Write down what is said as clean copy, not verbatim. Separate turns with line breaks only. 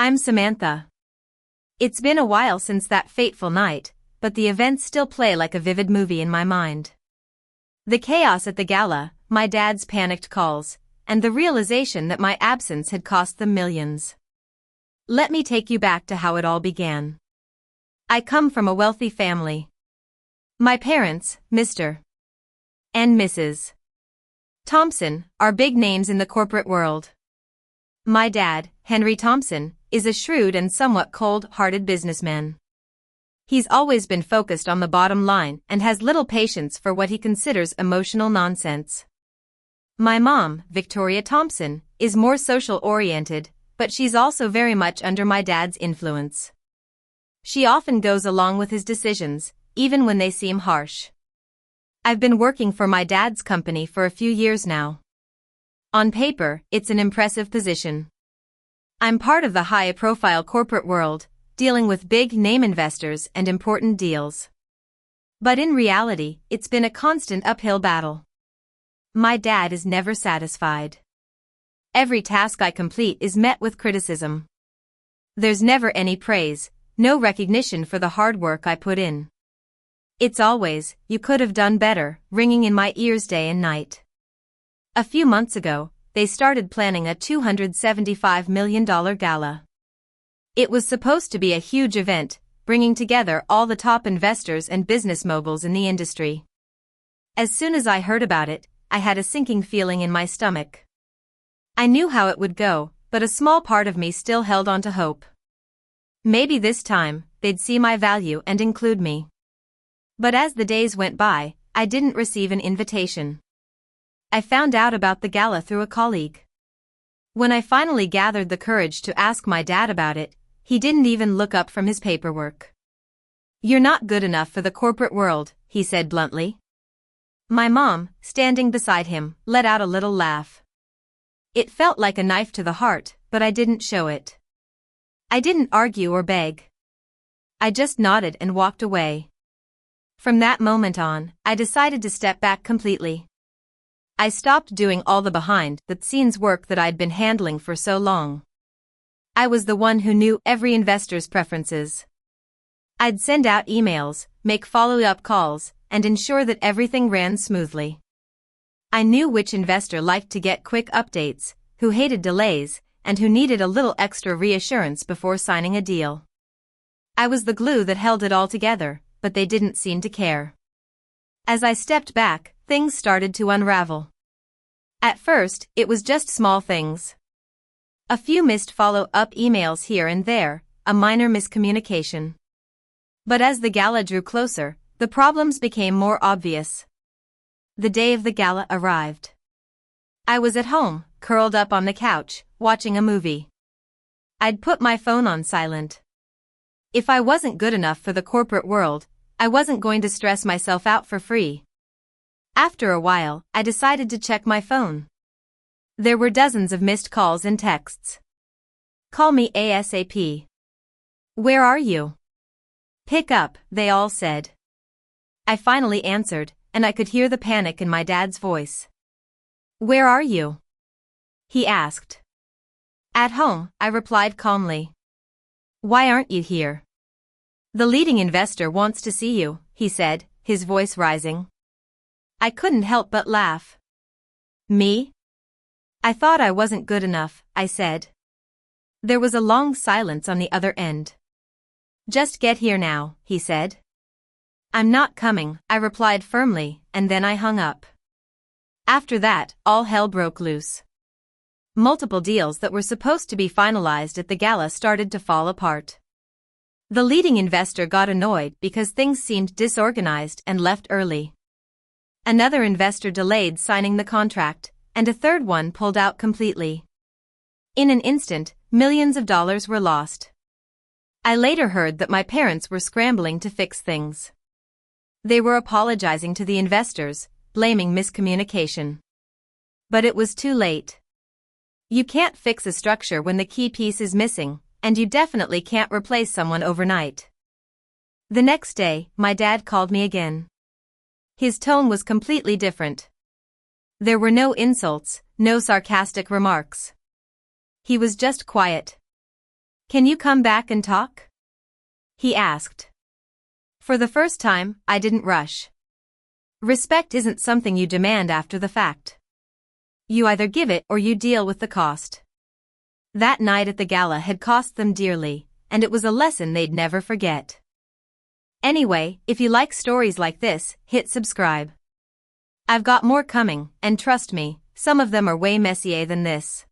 I'm Samantha. It's been a while since that fateful night, but the events still play like a vivid movie in my mind. The chaos at the gala, my dad's panicked calls, and the realization that my absence had cost them millions. Let me take you back to how it all began. I come from a wealthy family. My parents, Mr. and Mrs. Thompson, are big names in the corporate world. My dad, Henry Thompson, is a shrewd and somewhat cold-hearted businessman. He's always been focused on the bottom line and has little patience for what he considers emotional nonsense. My mom, Victoria Thompson, is more social-oriented, but she's also very much under my dad's influence. She often goes along with his decisions, even when they seem harsh. I've been working for my dad's company for a few years now. On paper, it's an impressive position. I'm part of the high-profile corporate world, dealing with big-name investors and important deals. But in reality, it's been a constant uphill battle. My dad is never satisfied. Every task I complete is met with criticism. There's never any praise, no recognition for the hard work I put in. It's always, "You could have done better," ringing in my ears day and night. A few months ago, they started planning a $275 million gala. It was supposed to be a huge event, bringing together all the top investors and business moguls in the industry. As soon as I heard about it, I had a sinking feeling in my stomach. I knew how it would go, but a small part of me still held on to hope. Maybe this time, they'd see my value and include me. But as the days went by, I didn't receive an invitation. I found out about the gala through a colleague. When I finally gathered the courage to ask my dad about it, he didn't even look up from his paperwork. "You're not good enough for the corporate world," he said bluntly. My mom, standing beside him, let out a little laugh. It felt like a knife to the heart, but I didn't show it. I didn't argue or beg. I just nodded and walked away. From that moment on, I decided to step back completely. I stopped doing all the behind-the-scenes work that I'd been handling for so long. I was the one who knew every investor's preferences. I'd send out emails, make follow-up calls, and ensure that everything ran smoothly. I knew which investor liked to get quick updates, who hated delays, and who needed a little extra reassurance before signing a deal. I was the glue that held it all together, but they didn't seem to care. As I stepped back, things started to unravel. At first, it was just small things. A few missed follow-up emails here and there, a minor miscommunication. But as the gala drew closer, the problems became more obvious. The day of the gala arrived. I was at home, curled up on the couch, watching a movie. I'd put my phone on silent. If I wasn't good enough for the corporate world, I wasn't going to stress myself out for free. After a while, I decided to check my phone. There were dozens of missed calls and texts. "Call me ASAP. Where are you? Pick up," they all said. I finally answered, and I could hear the panic in my dad's voice. "Where are you?" he asked. "At home," I replied calmly. "Why aren't you here?" "The leading investor wants to see you," he said, his voice rising. I couldn't help but laugh. "Me? I thought I wasn't good enough," I said. There was a long silence on the other end. "Just get here now," he said. "I'm not coming," I replied firmly, and then I hung up. After that, all hell broke loose. Multiple deals that were supposed to be finalized at the gala started to fall apart. The leading investor got annoyed because things seemed disorganized and left early. Another investor delayed signing the contract, and a third one pulled out completely. In an instant, millions of dollars were lost. I later heard that my parents were scrambling to fix things. They were apologizing to the investors, blaming miscommunication. But it was too late. You can't fix a structure when the key piece is missing, and you definitely can't replace someone overnight. The next day, my dad called me again. His tone was completely different. There were no insults, no sarcastic remarks. He was just quiet. Can you come back and talk? He asked. For the first time, I didn't rush. Respect isn't something you demand after the fact. You either give it or you deal with the cost. That night at the gala had cost them dearly, and it was a lesson they'd never forget. Anyway, if you like stories like this, hit subscribe. I've got more coming, and trust me, some of them are way messier than this.